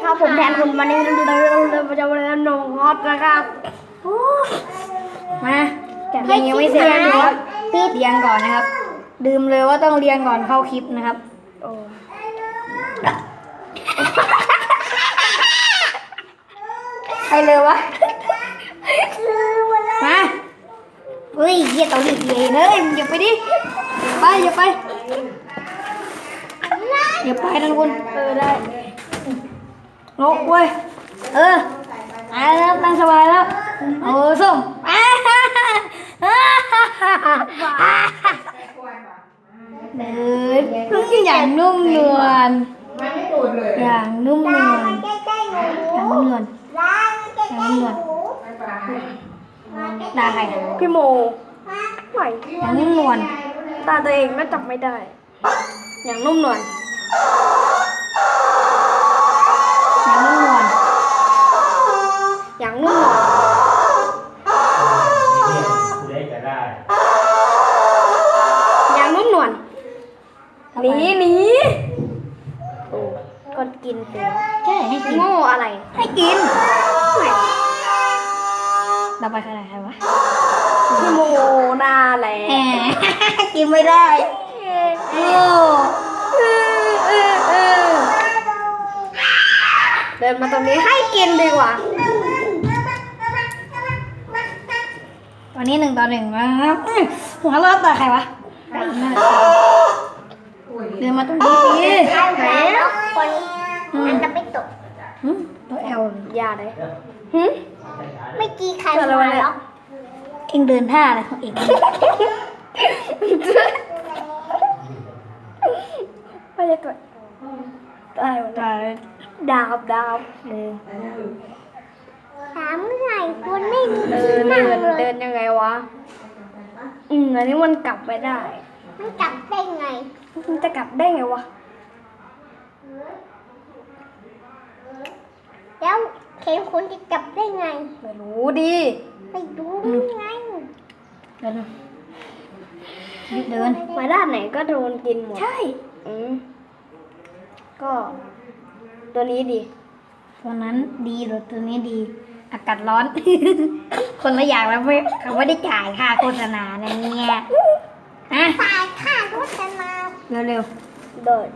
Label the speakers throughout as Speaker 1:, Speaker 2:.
Speaker 1: ครับผมแทนคุณวันนี้เราจะมาเล่นน้องฮอตนะครับมาเพลงยังไม่เสร็จนะครับปิดเรียนก่อนนะครับดื่มเลยว่าต้องเรียนก่อนเข้าคลิปนะครับโอ้ใครเลยวะมาเฮ้ยเหี้ยตัวนี้เลยอย่าไปดิอย่าไปนะคุณได้โง่เว้ยแล้วตั้งสบายแล้วโอ้ส้มเดินอย่างนุ่มนวลอย่างนุ่มนวลด่าใครพี่โมไม่อย่างนุ่มนวลตาตัวเองไม่จับไม่ได้อย่างนุ่มนวลอย่างนุ่มนวลอย่างนุ่มนวลหนีก็กินไปใช่ให้กินโง่อะไรให้กินเราไปขนาดไหนวะพี่โมนาแหละกินไม่ได้เดินมาตรงนี้ให้กินดีกว่าวันนี้1-1นะครับหัวเราะต่อใครวะเดินมาตรงนี้สิแล้วคนนั้นจะไม่ตกตัวแอลยาเลยไม่กี่ใครมาหรอกเองเดินท่าอะไรของเองไม่ใช่ตัวตายดาบถามไงคนไม่มีเดินยังไงวะอันนี้มันกลับไปได้มันกลับได้ไงมันจะกลับได้ไงวะแล้วเคนคุณจะกลับได้ไงไม่รู้ดิไม่รู้ไงเดินมาด้านไหนก็โดนกินหมดใช่ก็ตัวนี้ดีตัวนั้นดีหรือตัวนี้ดีอากาศร้อน คนละอย่างแล้วเขาไม่ได้จ่ายค่าโฆษณาอะไรเนี่ยจ่ายค่าโฆษณาเร็วเดิน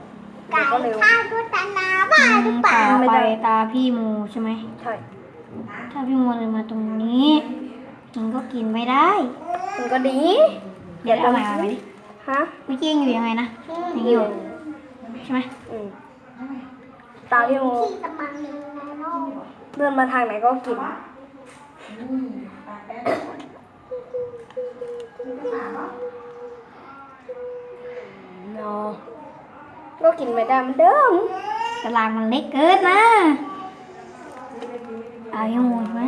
Speaker 1: จ่ายค่าโฆษณาบ้าหรือเปล่าไปตาพี่โมใช่ไหมใช่ถ้าพี่โมเลยมาตรงนี้มันก็กินไม่ได้มันก็ดีเดี๋ยวเอาใหม่ดิฮะเมื่อกี้อยู่ยังไงนะยังอยู่ใช่ไหมตาพี่โมเดินมาทางไหนก็กินก็กินไม่ได้มันเดิมตารางมันเล็กเกินนะตาพี่โมใช่ไหม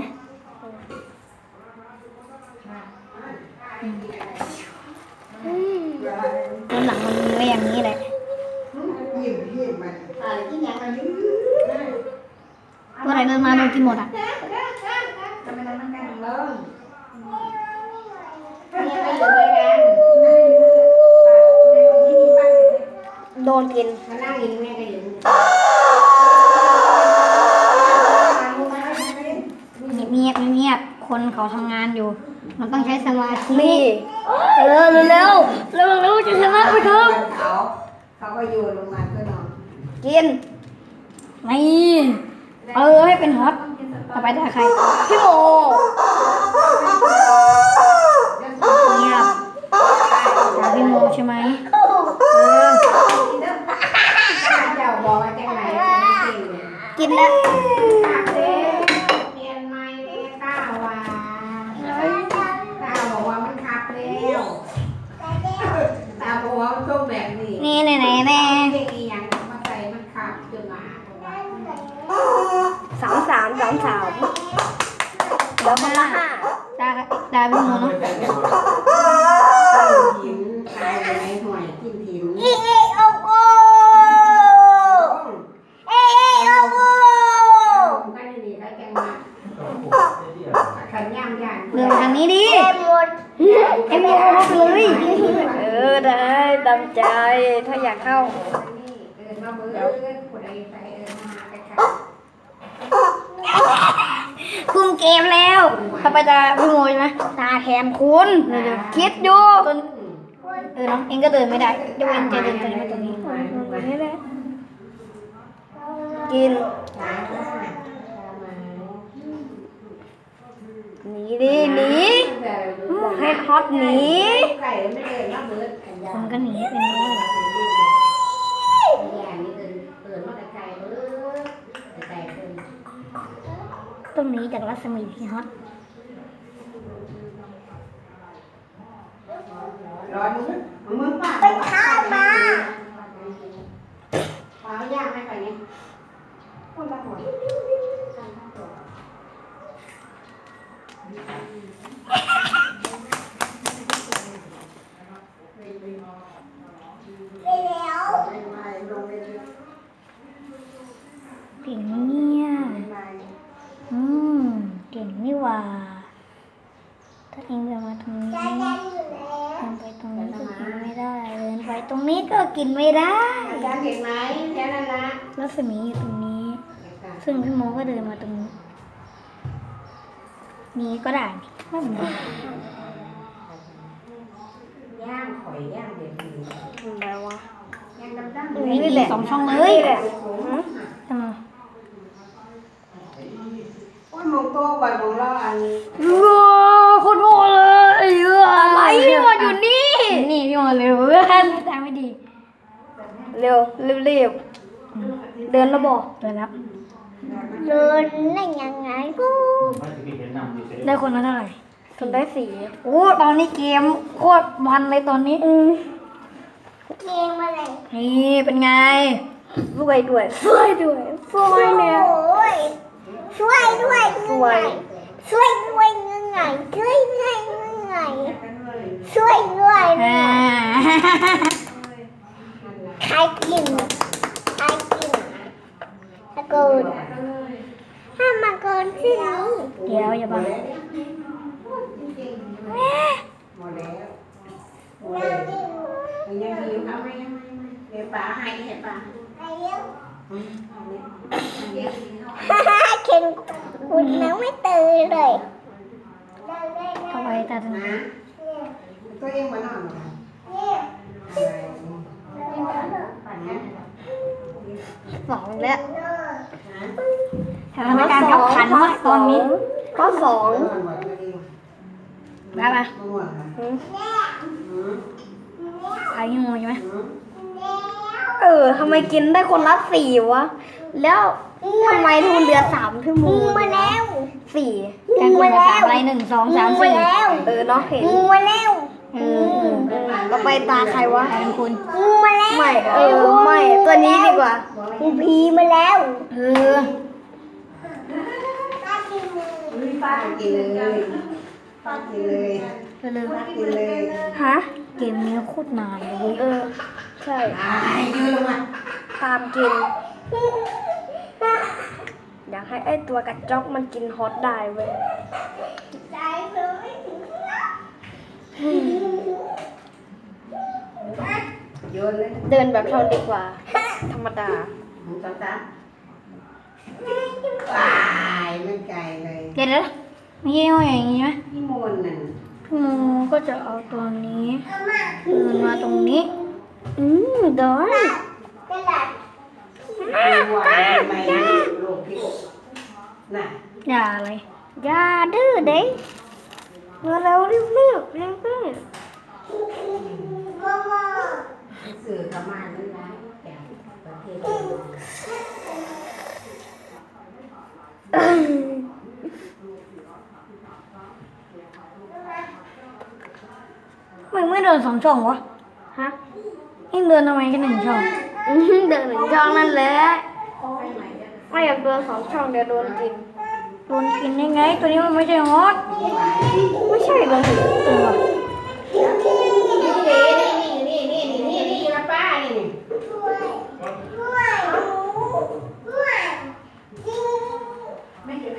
Speaker 1: ตัวหลังมันไม่อย่างนี้เลยตัวไหนเดินมาโดนกินหมดอ่ะโดนกินเงียบคนเขาทำงานอยู่มันต้องใช้สมาธิเร็วจะชนะไปครับเขาก็อยู่ลงมาก็นอนกินนี่ให้เป็นฮอตต่อไปได้ใครพี่โมเงียบพี่โมใช่ไหมกินแล้วนี่แน่3-3แล้วก็5ตาพี่โมเนาะเรื่องทางนี้ดิเอ็มโมเข้าไปเลยได้ตามใจถ้าอยากเข้า ต่อไปตาพี่โมใช่ไหมตาแทนคุณเดี๋ยวคิดอยู่น้องเองก็เดินไม่ได้เดี๋ยวเองจะเดินไปตรงนี้นี่แหละกินหนีดิหนีให้ฮอตหนีมันก็หนีเป็นน้อยต้องหนีจากรัศมีที่ฮอต
Speaker 2: ไปข้าวมาเปล่าย่างไม่ไปเนี่ยคนละหัว
Speaker 1: เก่งเนี่ยเก่งนี่หว่าถ้าเองเดินมาตรงนี้เดินไปตรงนี้ก็กินไม่ได้เดินไปตรงนี้ก็กินไม่ได้
Speaker 2: อาจารย์เห็นไหมแค่นั้นละ
Speaker 1: รัศมีอยู่ตรงนี้ ซึ่งพี่โมก็เดินมาตรงนี้นี้ก็ได้ไม่เป็นไร
Speaker 2: ย่างข่อยย่างเด็ดดี
Speaker 1: อะไรวะ
Speaker 2: ย่างดำ
Speaker 1: นี่แหละ2 ช่องเลยทำไม
Speaker 2: โอ้ยมองโตกว่ามองเราอัน
Speaker 1: คุณโมเลยอะไรพี่โมอยู่นี่นี่พี่โมเร็วเพื่อนตามไม่ดีเร็วรีบเดินแล้วบอกเดินแล้ว
Speaker 2: เดินได้ยังไงกู
Speaker 1: ได้คนละเท่าไหร่คนได้4โอ้ตอนนี้เกมโคตรมันเลยตอนนี้
Speaker 2: เกมอะไร
Speaker 1: นี่เป็นไงรวยด้วยสวยเนี่ย
Speaker 2: ช่วยด้วยช่วยด้วยยังไงช่วยด้วยยังไงช่วยด้วย
Speaker 1: อ่า
Speaker 2: ใครกินตะโกนถ้ามาเกินที่นี้
Speaker 1: เดี๋ยวอย่าบัง
Speaker 2: หมดแล้วยังหิวเขาไหมเดี๋ยวป๋าให้ป๋าเข็นคุณยังไม่ตื่นเลย
Speaker 1: เข้าไปตาตรงนี้
Speaker 2: ตัวเองมานอน
Speaker 1: 2แล้วสถานการณ์ขับขันมากตอนนี้ข้อ2ได้ปะใครยังงงใช่ไหมทำไมกินได้คนละ4วะแล้วทำไมทุนเหลือ3ชั่วโมง
Speaker 2: มาแล้ว
Speaker 1: 4แกงคนละ3อะไร1 2 3 4เนาะเห็น
Speaker 2: มาแล้ว
Speaker 1: ก็ไปตาใครวะคุณ
Speaker 2: มาแล้ว
Speaker 1: ไม่ไม่ตัวนี้ดีกว่า
Speaker 2: ผีมาแล้ว ป้ากินเลยป้ากินเลยป้ากินเลย
Speaker 1: ไปเลย
Speaker 2: ป้ากินเลย
Speaker 1: ฮะเกมนี้โคตรนานเลยใช่
Speaker 2: ยืนลงมา
Speaker 1: ตามกิน อยากให้ไอ้ตัวกระจอกมันกินฮอตได้เว้ย
Speaker 2: ใจเลยโยนเลย
Speaker 1: เดินแบบเราดีกว่า ธรรมดา
Speaker 2: หมูสับสับว้ายมันไกลเลย
Speaker 1: เดี๋ยวนะไม่ใช่ว่าอย่างนี้ไหม
Speaker 2: พี่มนน่ะ
Speaker 1: พี่โมก็จะเอาตัวนี้เดินมาตรงนี้เดิน
Speaker 2: กระดาษวางทำไมโลกพิษน่ะ
Speaker 1: อย่าอะไรอย่าดื้อเด้มาเร็วเร็วเร็วเร็วเร็ว
Speaker 2: สื่อกับมานั่นนะจากประเทศ
Speaker 1: มึงไม่เดิน2 ช่องวะฮะเอ็งเดินทำไมแค่1 ช่องเดิน1 ช่องนั่นแหละไม่อยากเดิน2 ช่องเดี๋ยวโดนกินได้ไงตัวนี้มันไม่ใช่ฮอตไม่ใช่เลยว่ะ
Speaker 2: นี่นะป้านี่ไม่เห็นไหม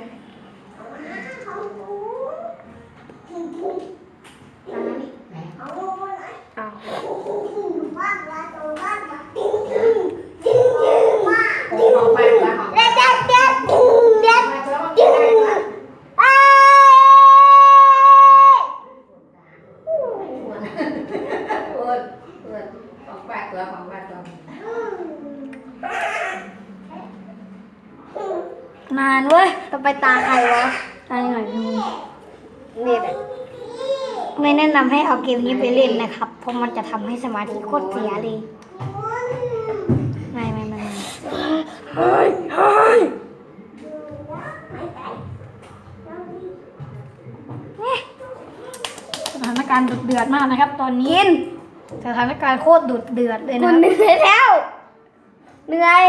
Speaker 2: ไหน
Speaker 1: อ้าว
Speaker 2: ของไปละของมาเจอมาได้ละ
Speaker 1: นานเว้ยต่อไปตาใครวะตาหน่อยนึงนี่แหละไม่แนะนำให้เอาเกมนี้ไปเล่นนะครับเพราะมันจะทำให้สมาธิโคตรเสียเลยไม่เฮ้ยสถานการณ์ดุเดือดมากนะครับ ตอนนี้สถานการณ์โคตรดุเดือดเลยนะ
Speaker 2: คุณเหนื่อยแล้วเหนื่อย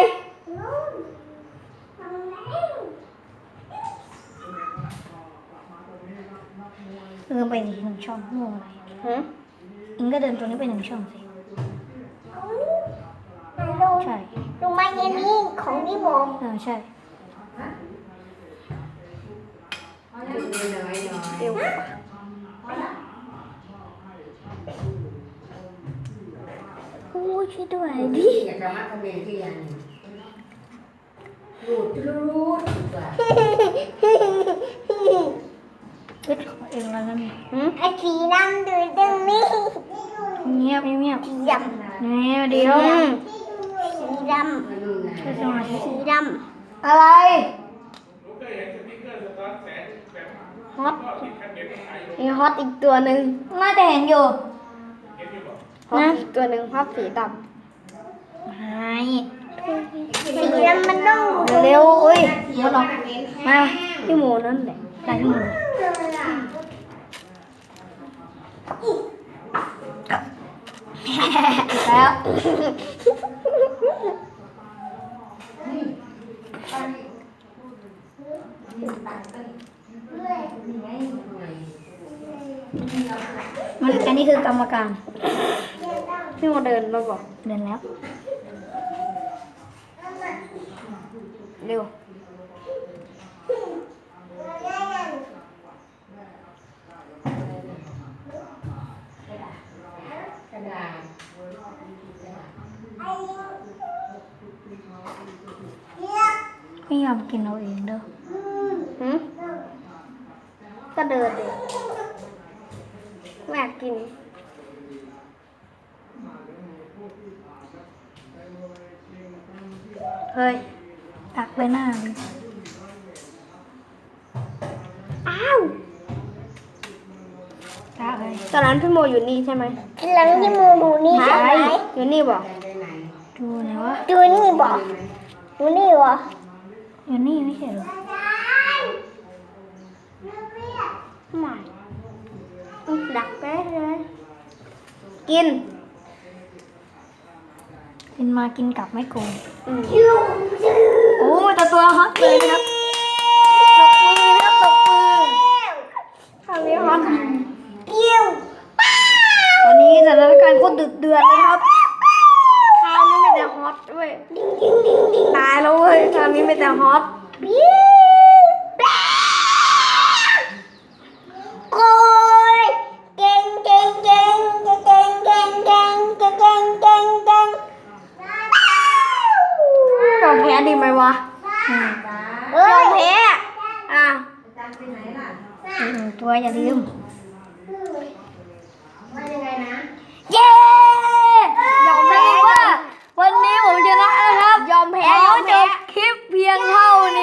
Speaker 1: ไปหนึ่งช่องโง่อะไร
Speaker 2: ฮะ
Speaker 1: อิงก็เดินตัวนี้ไปหนึ่งช่องสิใช่
Speaker 2: ลงมาอย่างนี้ของนี่โม
Speaker 1: ใช่
Speaker 2: เร็ว
Speaker 1: โอ้ยช่วยด้วยดิ
Speaker 3: อยากจะมาคอมเมนต์ที่ยังรูดกว่า
Speaker 1: เฮ้ยขอเองแล้วนะมี
Speaker 2: ไอ้สีดำดูตรงนี้
Speaker 1: เงียบ
Speaker 2: สีด
Speaker 1: เงียบเดี๋ยว
Speaker 2: ำสีดำ
Speaker 1: ช่วยสมาธิ
Speaker 2: สีด
Speaker 1: อะไรฮอตมีฮอตอีกตัวหนึ่งน่าจะเห็นอยู่
Speaker 2: ำนะตัวหนึ่งภาพสีด
Speaker 1: ไม่
Speaker 2: ำสีดำมันต้อง
Speaker 1: เร็วๆอุ้ยหมดหรอกมา
Speaker 2: พี่โมนั่นแหละ
Speaker 1: ได้ที่มือแล้วมันอันนี้คือกรรมการ
Speaker 2: พี่โมเดินมาบอก
Speaker 1: เดินแล้ว เร็ว
Speaker 3: กระดาษ
Speaker 1: ไม่ยอมกินเอาเองเด้อ
Speaker 2: หืมก็เดินเลยไม่อยากกิน
Speaker 1: เฮ้ยตักไปหน้าเลย
Speaker 2: อ้าว
Speaker 1: ตักเลย
Speaker 2: ตอนนั้นพี่โมอยู่นี่ใช่ไหมหลังที่โมดูนี่ใช่ไหมอยู่นี่บอก
Speaker 3: ได้ไหน
Speaker 1: ดูหนะวะ
Speaker 2: ดูนี่บอกดูนี่วะ
Speaker 1: อยู่นี่ไม่ใช่เหรอ
Speaker 2: ไม่ดักไปเลยกิน
Speaker 1: กินมากินกลับไม่โกง
Speaker 2: อืม
Speaker 1: โอ้ยแต่ตัวฮอตเลยนะครับตบมือครับตบมือ
Speaker 2: ทำนี้ฮอตเกี้ยว
Speaker 1: ตอนนี้สถานการณ์โคตรเดือดเลยครับ
Speaker 2: คราวนี้ไม่แต่ฮอตเว้ยตายแล้วเว้ยคราวนี้ไม่แต่ฮอตโอ้ยเก่งเก่งเก่งเก่งเก่งเก่งเก่งเก่งเก่งเก่งยอมแพ้ดีไหมวะ
Speaker 1: อืม
Speaker 2: ยอมแพ้อ่ะ
Speaker 3: ตังไปไหนล่ะ
Speaker 1: อีกหนึ่งตัวอย่าลืม
Speaker 3: ว่ายังไงนะ
Speaker 1: เย้ยอมแพ้ว่าวันนี้ผมชนะนะครับ
Speaker 2: ยอมแพ้
Speaker 1: ข
Speaker 2: ย
Speaker 1: อ
Speaker 2: อม
Speaker 1: จ
Speaker 2: แพ้
Speaker 1: บคลิปเพียงเท่านี้